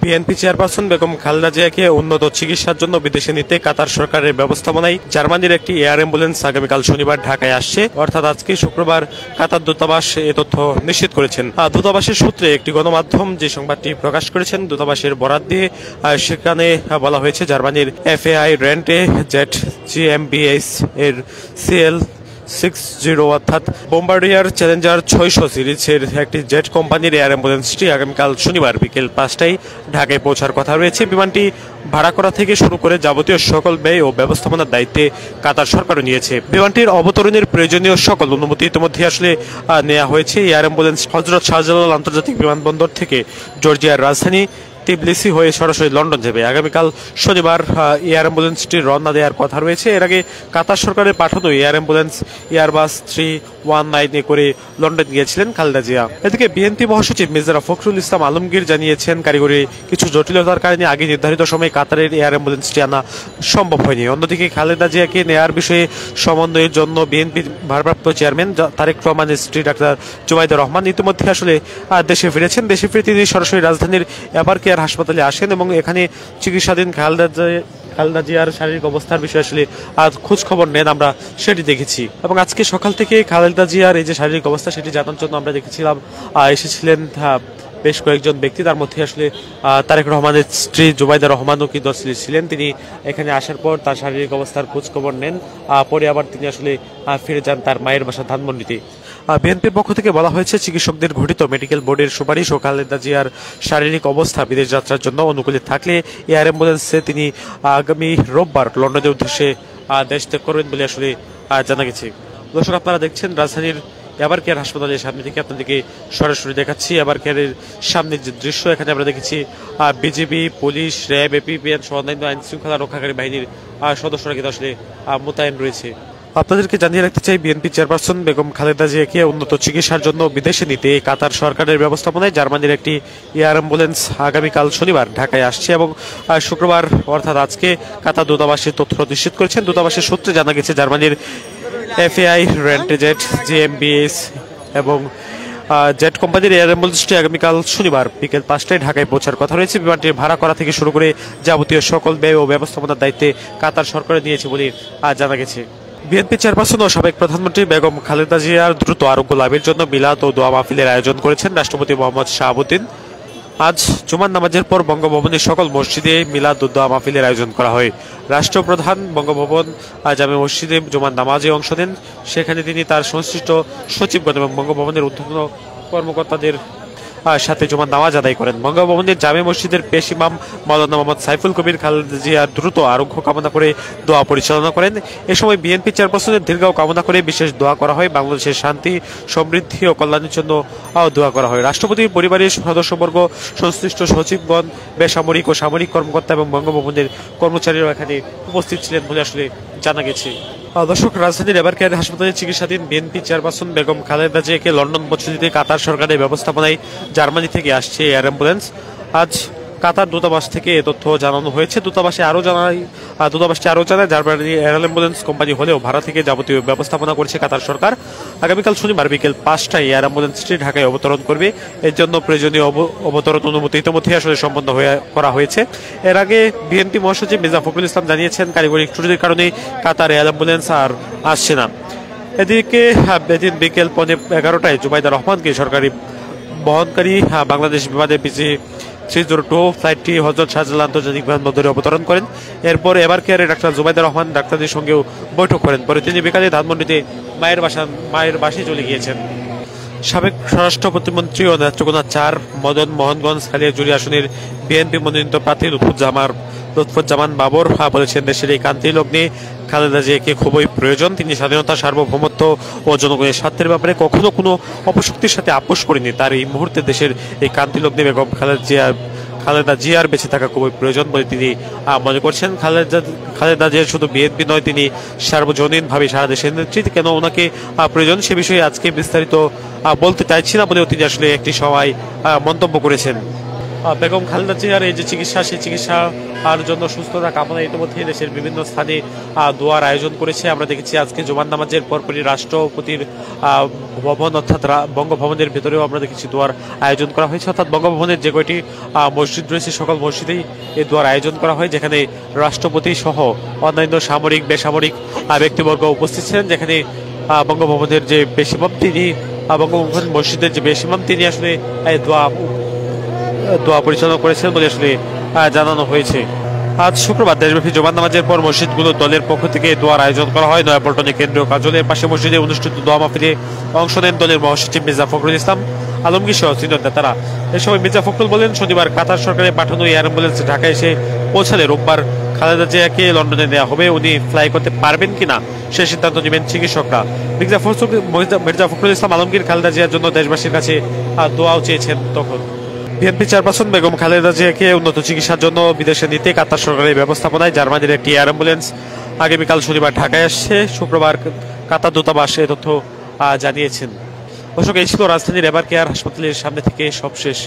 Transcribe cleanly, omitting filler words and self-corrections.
BNP chairperson Begum Khaleda জিয়াকে উন্নত চিকিৎসার জন্য বিদেশে নিতে কাতার সরকারের ব্যবস্থাপনায় জার্মানির একটি এয়ার অ্যাম্বুলেন্স আগামীকাল শনিবার ঢাকায় আসছে, অর্থাৎ আজকে শুক্রবার কাতার দূতাবাস এ তথ্য নিশ্চিত করেছেন। দূতাবাসের সূত্রে একটি গণমাধ্যম যে সংবাদটি প্রকাশ করেছেন, দূতাবাসের বরাত দিয়ে সেখানে বলা হয়েছে জার্মানির এফএআই রেন্টে জেট জিএমবিএস এর সিএল 60 অর্থাৎ বোম্বার্ডিয়ার চ্যালেঞ্জার 600 সিরিজের একটি জেট কোম্পানির এয়ার অ্যাম্বুলেন্সটি আগামীকাল শনিবার বিকেল 5টায় ঢাকায় পৌঁছার কথা রয়েছে। বিমানটি ভাড়া করা থেকে শুরু করে যাবতীয় সকল ব্যয় ও ব্যবস্থাপনার দায়িত্বে কাতার সরকারও নিয়েছে। বিমানটির অবতরণের প্রয়োজনীয় সকল অনুমতি ইতিমধ্যে আসলে নেওয়া হয়েছে। এয়ার অ্যাম্বুলেন্স হযরত শাহজালাল আন্তর্জাতিক বিমানবন্দর থেকে জর্জিয়ার রাজধানী টিবলিসি হয়ে সরাসরি লন্ডন যাবে। আগামীকাল শনিবার এয়ার অ্যাম্বুলেন্সটি রওনা দেওয়ার কথা রয়েছে। এর আগে কাতার সরকারের পাঠানো এয়ার অ্যাম্বুলেন্স এয়ারবাস 319 করে লন্ডন গিয়েছিলেন খালেদা জিয়া। এদিকে বিএনপি মহাসচিব মির্জা ফখরুল ইসলাম আলমগীর জানিয়েছেন, কারিগরি কিছু জটিলতার কারণে আগে নির্ধারিত সময়ে কাতারের এয়ার অ্যাম্বুলেন্সটি আনা সম্ভব হয়নি। অন্যদিকে খালেদা জিয়াকে নেয়ার বিষয়ে সমন্বয়ের জন্য বিএনপির ভারপ্রাপ্ত চেয়ারম্যান তারেক রহমানের স্ত্রী ডাক্তার জুবাইদা রহমান ইতিমধ্যে আসলে দেশে ফিরেছেন। দেশে ফিরে তিনি সরাসরি রাজধানীর এভার কেয়ার হাসপাতালে আসেন এবং এখানে চিকিৎসাধীন খালেদা জিয়ার শারীরিক অবস্থার বিষয়ে আসলে আজ খোঁজ খবর নেন, আমরা সেটি দেখেছি। এবং আজকে সকাল থেকে খালেদা জিয়ার এই যে শারীরিক অবস্থা সেটি জানার জন্য আমরা দেখেছিলাম এসেছিলেন বেশ কয়েকজন ব্যক্তি। তার মধ্যে আসলে তারেক রহমানের স্ত্রী জুবাইদা রহমানও কিন্তু ছিলেন। তিনি এখানে আসার পর তার শারীরিক অবস্থার খোঁজ খবর নেন, পরে আবার তিনি আসলে ফিরে যান তার মায়ের বাসা ধানমন্ডিতে। বিএনপির পক্ষ থেকে বলা হয়েছে, চিকিৎসকদের গঠিত মেডিকেল বোর্ডের সুপারিশ ও খালেদা জিয়ার শারীরিক অবস্থা বিদেশ যাত্রার জন্য অনুকূলে থাকলে এয়ার অ্যাম্বুলেন্সে তিনি আগামী রোববার লন্ডনের উদ্দেশ্যে দেশ ত্যাগ করবেন বলে আসলে জানা গেছে। দর্শক, আপনারা দেখছেন রাজধানীর এভার কেয়ার হাসপাতালের সামনে থেকে আপনাদেরকে সরাসরি দেখাচ্ছি। এভার কেয়ারের সামনের যে দৃশ্য, এখানে আমরা দেখেছি বিজিবি, পুলিশ, র্যাব, এপিবিএন সহ অন্যান্য আইন শৃঙ্খলা রক্ষাকারী বাহিনীর সদস্যরা কিন্তু আসলে মোতায়েন রয়েছে। আপনাদেরকে জানিয়ে রাখতে চাই, বিএনপি চেয়ারপারসন বেগম খালেদা জিয়াকে উন্নত চিকিৎসার জন্য বিদেশে নিতে কাতার সরকারের ব্যবস্থাপনায় জার্মানির একটি এয়ার অ্যাম্বুলেন্স আগামীকাল শনিবার ঢাকায় আসছে এবং শুক্রবার অর্থাৎ আজকে কাতার দূতাবাসের তথ্য নিশ্চিত করেছেন। দূতাবাসের সূত্রে জানা গেছে, জার্মানির এফএআই রেন্টে জেট জিএমবিএস এবং জেট কোম্পানির এয়ার অ্যাম্বুলেন্সটি আগামীকাল শনিবার বিকেল 5টায় ঢাকায় পৌঁছার কথা রয়েছে। বিমানটির ভাড়া করা থেকে শুরু করে যাবতীয় সকল ব্যয় ও ব্যবস্থাপনার দায়িত্বে কাতার সরকার নিয়েছে বলে জানা গেছে। বিএনপি চেয়ারপারসন ও সাবেক প্রধানমন্ত্রী বেগম খালেদা জিয়ার দ্রুত আরোগ্য লাভের জন্য মিলাদ ও দোয়া মাহফিলের আয়োজন করেছেন রাষ্ট্রপতি মোহাম্মদ শাহাবুদ্দিন। আজ জুমার নামাজের পর বঙ্গভবনের সকল মসজিদে মিলাদ ও দোয়া মাহফিলের আয়োজন করা হয়। রাষ্ট্রপ্রধান বঙ্গভবন জামে মসজিদে জুমার নামাজে অংশ নেন। সেখানে তিনি তার সংশ্লিষ্ট সচিবগণ এবং বঙ্গভবনের ঊর্ধ্বতন কর্মকর্তাদের সাথে জুমার নামাজ আদায় করেন। বঙ্গভবনের জামে মসজিদের পেশ ইমাম মাওলানা মোহাম্মদ সাইফুল কবির খালেদা জিয়ার দ্রুত আরোগ্য কামনা করে দোয়া পরিচালনা করেন। এ সময় বিএনপি চেয়ারপারসনের দীর্ঘায়ু কামনা করে বিশেষ দোয়া করা হয়। বাংলাদেশের শান্তি, সমৃদ্ধি ও কল্যাণের জন্য দোয়া করা হয়। রাষ্ট্রপতির পরিবারের সদস্যবর্গ, সংশ্লিষ্ট সচিবগণ, বেসামরিক ও সামরিক কর্মকর্তা এবং বঙ্গভবনের কর্মচারীরা এখানে উপস্থিত ছিলেন বলে আসলে জানা গেছে। দর্শক, রাজধানীর এভার কেয়ার হাসপাতালে চিকিৎসাধীন বিএনপি চেয়ারপারসন বেগম খালেদা জিয়াকে লন্ডন পৌঁছে দিতে কাতার সরকারের ব্যবস্থাপনায় জার্মানি থেকে আসছে এয়ার অ্যাম্বুলেন্স। আজ কাতার দূতাবাস থেকে এ তথ্য জানানো হয়েছে। দূতাবাসটি আরও জানায় জার্মানি এয়ার অ্যাম্বুলেন্স কোম্পানি হলেও ভাড়া থেকে যাবতীয় ব্যবস্থাপনা করছে কাতার সরকার। আগামীকাল শনিবার বিকেল 5টায় এয়ার অ্যাম্বুলেন্সটি ঢাকায় অবতরণ করবে। এর জন্য প্রয়োজনীয় অবতরণ অনুমতি ইতিমধ্যে আসলে সম্পন্ন করা হয়েছে। এর আগে বিএনপি মহাসচিব মির্জা ফখরুল ইসলাম জানিয়েছেন, কারিগরি ত্রুটির কারণে কাতার এয়ার অ্যাম্বুলেন্স আর আসছে না। এদিকে এদিন বিকেল 11টায় জুবাইদা রহমানকে সরকারি বহনকারী বাংলাদেশ বিমানে বিজি 302 ফ্লাইটটি হযরত শাহজালাল আন্তর্জাতিক বিমানবন্দরে অবতরণ করেন। এরপর এভার কেয়ারে ডাক্তার জুবাইদা রহমান ডাক্তারদের সঙ্গেও বৈঠক করেন। পরে তিনি বিকালে ধানমন্ডিতে মায়ের বাসায় চলে গিয়েছেন। সাবেক স্বরাষ্ট্র প্রতিমন্ত্রী ও নেত্রকোনা 4 মদন মোহনগঞ্জ কালিয়াজুড়ি আসনের বিএনপি মনোনীত প্রার্থী লুৎফুজ্জামান বাবর বলেছেন, দেশের এই ক্রান্তি লগ্নে খালেদা জিয়াকে খুবই প্রয়োজন। তিনি স্বাধীনতা, সার্বভৌমত্ব ও জনগণের স্বার্থের ব্যাপারে কখনো কোনো অপশক্তির সাথে আপোষ করেনি। তার এই মুহূর্তে দেশের এই ক্রান্তি লগ্নে বেগম খালেদা জিয়ার বেঁচে থাকা খুবই প্রয়োজন বলে তিনি মনে করছেন। খালেদা জিয়া শুধু বিএনপি নয়, তিনি সার্বজনীনভাবে সারা দেশের নেতৃত্বে কেন ওনাকে প্রয়োজন সে বিষয়ে আজকে বিস্তারিত বলতে চাইছি না বলেও তিনি আসলে একটি সময় মন্তব্য করেছেন। বেগম খালেদা জিয়ার এই যে চিকিৎসা, সেই চিকিৎসার জন্য সুস্থতা কামনা ইতিমধ্যে দেশের বিভিন্ন স্থানে দোয়ার আয়োজন করেছে। আমরা দেখেছি আজকে জুমার নামাজের পরপরই রাষ্ট্রপতির ভবন অর্থাৎ বঙ্গভবনের ভেতরেও আমরা দেখেছি দোয়ার আয়োজন করা হয়েছে। অর্থাৎ বঙ্গভবনের যে কয়টি মসজিদ রয়েছে সকল মসজিদেই এই দোয়ার আয়োজন করা হয়, যেখানে রাষ্ট্রপতি সহ অন্যান্য সামরিক বেসামরিক ব্যক্তিবর্গ উপস্থিত ছিলেন। যেখানে বঙ্গভবনের যে বেশিমাম তিনি বঙ্গভবন মসজিদের যে বেশিমাম তিনি আসলে দোয়া পরিচালনা করেছেন বলে আসলে জানানো হয়েছে। আজ শুক্রবার দেশব্যাপী জুমার নামাজের পর মসজিদগুলো দলের পক্ষ থেকে দোয়ার আয়োজন করা হয়। নয়াপল্টনে কেন্দ্রীয় কার্যালয়ের পাশে মসজিদে অনুষ্ঠিত দোয়া মাহফিলে অংশ নেন দলের মহাসচিব মির্জা ফখরুল ইসলাম আলমগীর সহ সিনিয়র নেতারা। এ সময় মির্জা ফখরুল বলেন, শনিবার কাতার সরকারের পাঠানো এয়ার অ্যাম্বুলেন্স ঢাকায় এসে পৌঁছালে রোববার খালেদা জিয়াকে লন্ডনে নেওয়া হবে। উনি ফ্লাই করতে পারবেন কিনা সে সিদ্ধান্ত নেবেন চিকিৎসকরা। মির্জা ফখরুল ইসলাম আলমগীর খালেদা জিয়ার জন্য দেশবাসীর কাছে দোয়াও চেয়েছেন। তখন বিএনপি চেয়ারপারসন বেগম খালেদা জিয়াকে উন্নত চিকিৎসার জন্য বিদেশে নিতে কাতার সরকারের ব্যবস্থাপনায় জার্মানির একটি এয়ার অ্যাম্বুলেন্স আগামীকাল শনিবার ঢাকায় আসছে। শুক্রবার কাতার দূতাবাস এ তথ্য জানিয়েছেন। দর্শক, এই ছিল রাজধানীর এভার কেয়ার হাসপাতালের সামনে থেকে সবশেষ